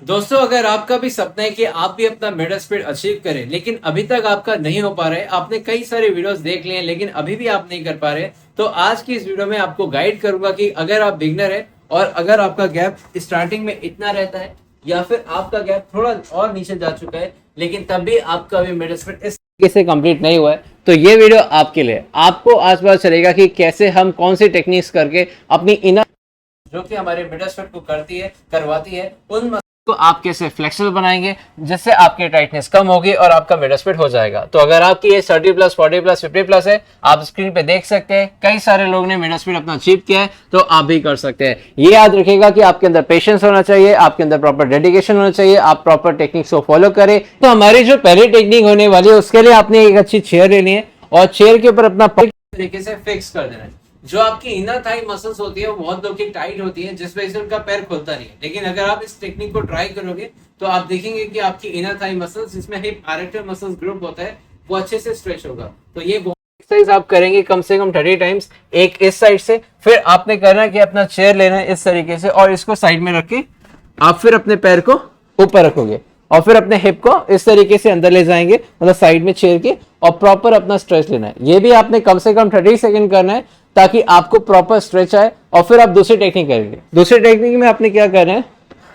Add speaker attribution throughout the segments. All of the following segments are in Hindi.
Speaker 1: दोस्तों, अगर आपका भी सपना है कि आप भी अपना मिड स्पीड अचीव करें, लेकिन अभी तक आपका नहीं हो पा रहा है, आपने कई सारे वीडियोस देख लिए हैं लेकिन अभी भी आप नहीं कर पा रहे, तो आज की इस वीडियो में आपको गाइड करूंगा कि अगर आप बिगनर है और अगर आपका गैप स्टार्टिंग में इतना रहता है या फिर आपका गैप थोड़ा और नीचे जा चुका है लेकिन तब भी आपका भी मिड स्पीड इस तरीके से कंप्लीट नहीं हुआ है, तो ये वीडियो आपके लिए। आपको आज पता चलेगा कि कैसे हम कौन सी टेक्निक्स करके अपनी इनर जो कि हमारे मिड स्पीड को करवाती है उन को आप कैसे फ्लेक्सिबल बनाएंगे जिससे आपकी टाइटनेस कम होगी और आपका मिड स्पीड हो जाएगा। तो अगर आपकी ये 30 प्लस 40 प्लस 50 प्लस है, आप स्क्रीन पे देख सकते हैं कई सारे लोग ने मिड स्पीड अपना अचीव किया है, तो आप भी कर सकते हैं। ये याद रखिएगा कि आपके अंदर पेशेंस होना चाहिए, आपके अंदर प्रॉपर डेडिकेशन होना चाहिए, आप प्रॉपर टेक्निक्स को फॉलो करें। तो हमारी जो पहली टेक्निक होने वाली है उसके लिए आपने एक अच्छी चेयर लेनी है और चेयर के ऊपर अपना तरीके से फिक्स कर देना है। जो आपकी इनर थाई मसल्स होती है वो बहुत लोग की टाइट होती है जिस वजह से उनका पैर खुलता नहीं है, लेकिन अगर आप इस टेक्निक को ट्राई करोगे तो आप देखेंगे कि आपकी इनर थाई मसल्स जिसमें हिप एरेक्टर मसल्स ग्रुप होता है वो अच्छे से स्ट्रेच होगा। तो ये एक्सरसाइज आप करेंगे कम से कम 30 टाइम्स, एक इस साइड से, फिर आपने करना है कि अपना चेयर लेना है इस तरीके से और इसको साइड में रख के आप फिर अपने पैर को ऊपर रखोगे और फिर अपने हिप को इस तरीके से अंदर ले जाएंगे, मतलब साइड में चेयर के, और प्रॉपर अपना स्ट्रेच लेना है। ये भी आपने कम से कम 30 सेकंड करना है ताकि आपको प्रॉपर स्ट्रेच आए। और फिर आप दूसरी टेक्निक करेंगे। दूसरी टेक्निक में आपने क्या करना है,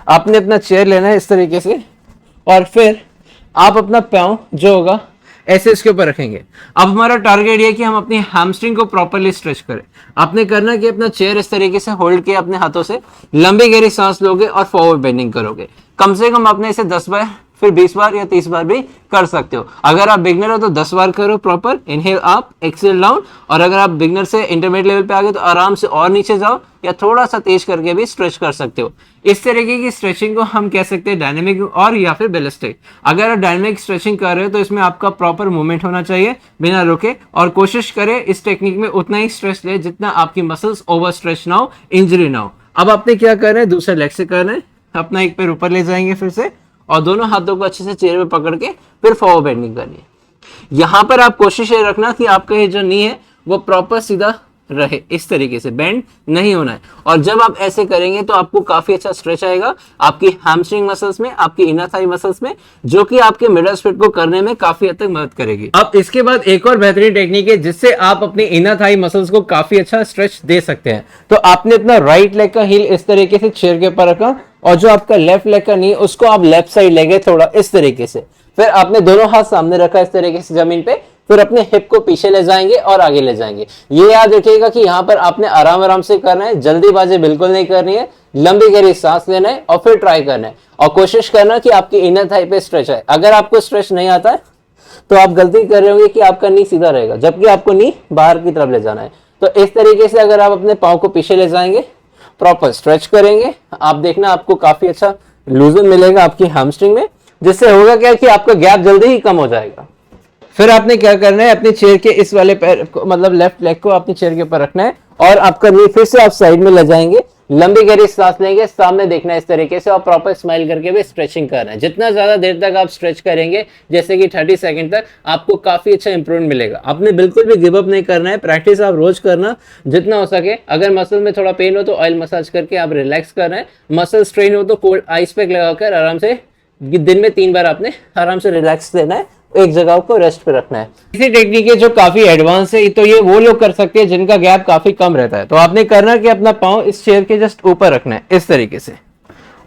Speaker 1: आपने अपना चेयर लेना है इस तरीके से और फिर आप अपना पाँव जो होगा ऐसे इसके ऊपर रखेंगे। अब हमारा टारगेट ये है कि हम अपनी हैमस्ट्रिंग को प्रॉपर्ली स्ट्रेच करें। आपने करना है कि अपना चेयर इस तरीके से होल्ड किया अपने हाथों से, लंबी गहरी सांस लोगे और फॉरवर्ड बेंडिंग करोगे। कम से कम आपने इसे 10 बार, फिर 20 बार या 30 बार भी कर सकते हो। अगर आप बिगनर हो तो 10 बार करो proper, inhale up exhale down, और अगर आप बिगनर से इंटरमीडिएट लेवल पे आ गए तो आराम से और नीचे जाओ या थोड़ा सा तेज करके भी स्ट्रेच कर सकते हो। इस तरीके की स्ट्रेचिंग को हम कह सकते हैं डायनेमिक और या फिर बैलिस्टिक। अगर आप डायनेमिक स्ट्रेचिंग कर रहे हो तो इसमें आपका प्रॉपर मूवमेंट होना चाहिए बिना रुके, और कोशिश करें इस टेक्निक में उतना ही स्ट्रेच ले जितना आपकी मसल्स ओवर स्ट्रेच ना हो, इंजरी ना हो। अब आपने क्या करना है, दूसरे लेग से करना है, अपना एक पैर ऊपर ले जाएंगे फिर से और दोनों हाथों को अच्छे से चेयर में पकड़ के फिर फॉरवर्ड बेंडिंग करनी है। यहां पर आप कोशिश ये रखना कि आपका ये जो नी है वो प्रॉपर सीधा रहे, इस तरीके से बेंड नहीं होना है। और जब आप ऐसे करेंगे तो आपको काफी अच्छा स्ट्रेच आएगा आपकी हैमस्ट्रिंग मसल्स में, आपकी इनर थाई मसल्स में, जो कि आपके मिडल स्प्लिट को करने में काफी हद तक मदद करेगी। अब इसके बाद एक और बेहतरीन टेक्निक है जिससे आप अपनी इनर थाई मसल्स को काफी अच्छा स्ट्रेच दे सकते हैं। तो आपने अपना राइट लेग का हील इस तरीके से चेयर के ऊपर रखा और जो आपका लेफ्ट लेग का नी उसको आप लेफ्ट साइड ले गए थोड़ा इस तरीके से, फिर आपने दोनों हाथ सामने रखा इस तरीके से जमीन पे, फिर अपने हिप को पीछे ले जाएंगे और आगे ले जाएंगे। ये याद रखिएगा कि यहाँ पर आपने आराम आराम से करना है, जल्दीबाजी बिल्कुल नहीं करनी है, लंबी गहरी सांस लेना है और फिर ट्राई करना है और कोशिश करना कि आपकी इनर थाई पे स्ट्रेच है। अगर आपको स्ट्रेच नहीं आता है तो आप गलती कर रहे होंगे कि आपका नी सीधा रहेगा जबकि आपको नी बाहर की तरफ ले जाना है। तो इस तरीके से अगर आप अपने पाँव को पीछे ले जाएंगे, प्रॉपर स्ट्रेच करेंगे, आप देखना आपको काफी अच्छा लूजन मिलेगा आपकी हैमस्ट्रिंग में, जिससे होगा क्या कि आपका गैप जल्दी ही कम हो जाएगा। फिर आपने क्या करना है, अपने चेयर के इस वाले पैर को, मतलब लेफ्ट लेग को अपने चेयर के ऊपर रखना है और आपका नी फिर से आप साइड में ले जाएंगे, लंबी गहरी सांस लेंगे, सामने देखना है इस तरीके से और प्रॉपर स्माइल करके भी स्ट्रेचिंग करना है। जितना ज्यादा देर तक आप स्ट्रेच करेंगे, जैसे कि 30 सेकंड तक, आपको काफी अच्छा इंप्रूवमेंट मिलेगा। आपने बिल्कुल भी गिव अप नहीं करना है, प्रैक्टिस आप रोज करना जितना हो सके। अगर मसल में थोड़ा पेन हो तो ऑयल मसाज करके आप रिलैक्स करना है, मसल स्ट्रेन हो तो कोल्ड आइस पैक लगाकर आराम से दिन में 3 बार आपने आराम से रिलैक्स लेना है, एक जगह को रेस्ट पे रखना है। इसी टेक्निक है जो काफी एडवांस है, तो ये वो लोग कर सकते हैं जिनका गैप काफी कम रहता है। तो आपने करना कि अपना पाँव इस चेयर के जस्ट ऊपर रखना है इस तरीके से,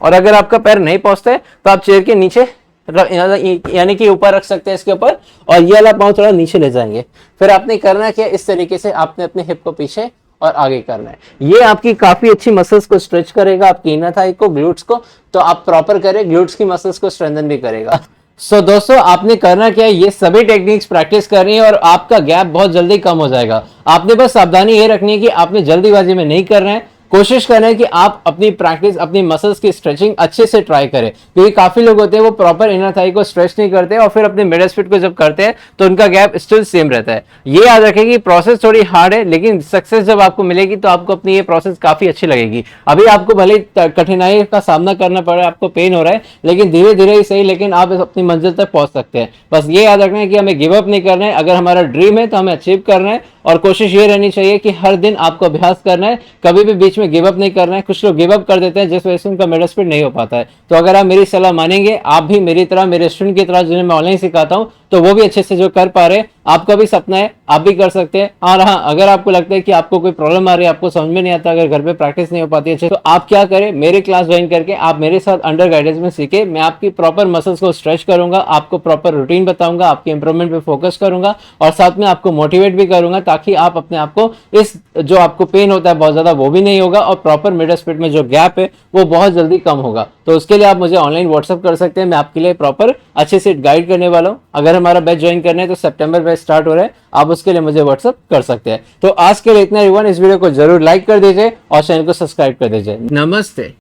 Speaker 1: और अगर आपका पैर नहीं पहुंचता है तो आप चेयर के नीचे यानी कि ऊपर रख सकते हैं इसके ऊपर, और ये वाला पाँव थोड़ा नीचे ले जाएंगे। फिर आपने करना क्या, इस तरीके से आपने अपने हिप को पीछे और आगे करना है। ये आपकी काफी अच्छी मसल्स को स्ट्रेच करेगा, आपकी इनर थाई को, ग्लूट्स को। तो आप प्रॉपर करें, ग्लूट्स की मसल्स को स्ट्रेंथन भी करेगा। दोस्तों, आपने करना क्या है, ये सभी टेक्निक्स प्रैक्टिस करनी है और आपका गैप बहुत जल्दी कम हो जाएगा। आपने बस सावधानी ये रखनी है कि आपने जल्दीबाजी में नहीं करना है, कोशिश करें कि आप अपनी प्रैक्टिस, अपनी मसल्स की स्ट्रेचिंग अच्छे से ट्राई करें, क्योंकि काफी लोग होते हैं वो प्रॉपर इनर थाई को स्ट्रेच नहीं करते और फिर अपने मिडल स्प्लिट को जब करते हैं तो उनका गैप स्टिल सेम रहता है। ये याद रखें कि प्रोसेस थोड़ी हार्ड है, लेकिन सक्सेस जब आपको मिलेगी तो आपको अपनी ये प्रोसेस काफी अच्छी लगेगी। अभी आपको भले कठिनाई का सामना करना पड़ रहा है, आपको पेन हो रहा है, लेकिन धीरे धीरे ही सही, लेकिन आप अपनी मंजिल तक पहुंच सकते हैं। बस ये याद रखना है कि हमें गिव अप नहीं करना है। अगर हमारा ड्रीम है तो हमें अचीव करना है और कोशिश ये रहनी चाहिए कि हर दिन आपको अभ्यास करना है, कभी भी बीच बीच में गिव अप नहीं करना है। कुछ लोग गिव अप कर देते हैं जिस वजह से उनका मिडल स्पीड नहीं हो पाता है। तो अगर आप मेरी सलाह मानेंगे, आप भी मेरी तरह, मेरे स्टूडेंट की तरह जिन्हें मैं ऑनलाइन सिखाता हूँ, तो वो भी अच्छे से जो कर पा रहे हैं, आपका भी सपना है, आप भी कर सकते हैं। और हाँ, अगर आपको लगता है कि आपको कोई प्रॉब्लम आ रही है, आपको समझ में नहीं आता, अगर घर पे प्रैक्टिस नहीं हो पाती है, तो आप क्या करें, मेरे क्लास ज्वाइन करके आप मेरे साथ अंडर गाइडेंस में सीखे। मैं आपकी प्रॉपर मसल्स को स्ट्रेच करूंगा, आपको प्रॉपर रूटीन बताऊंगा, आपके इंप्रूवमेंट पे फोकस करूंगा और साथ में आपको मोटिवेट भी करूंगा, ताकि आप अपने आप को इस जो आपको पेन होता है बहुत ज्यादा, वो भी नहीं होगा और प्रॉपर मिडल स्पीड में जो गैप है वो बहुत जल्दी कम होगा। तो उसके लिए आप मुझे ऑनलाइन व्हाट्सअप कर सकते हैं, मैं आपके लिए प्रॉपर अच्छे से गाइड करने वाला हूं। अगर हमारा बैच ज्वाइन करना है तो सितंबर बैच स्टार्ट हो रहा है, आप उसके लिए मुझे व्हाट्सअप कर सकते हैं। तो आज के लिए इतना एवरीवन, इस वीडियो को जरूर लाइक कर दीजिए और चैनल को सब्सक्राइब कर दीजिए। नमस्ते।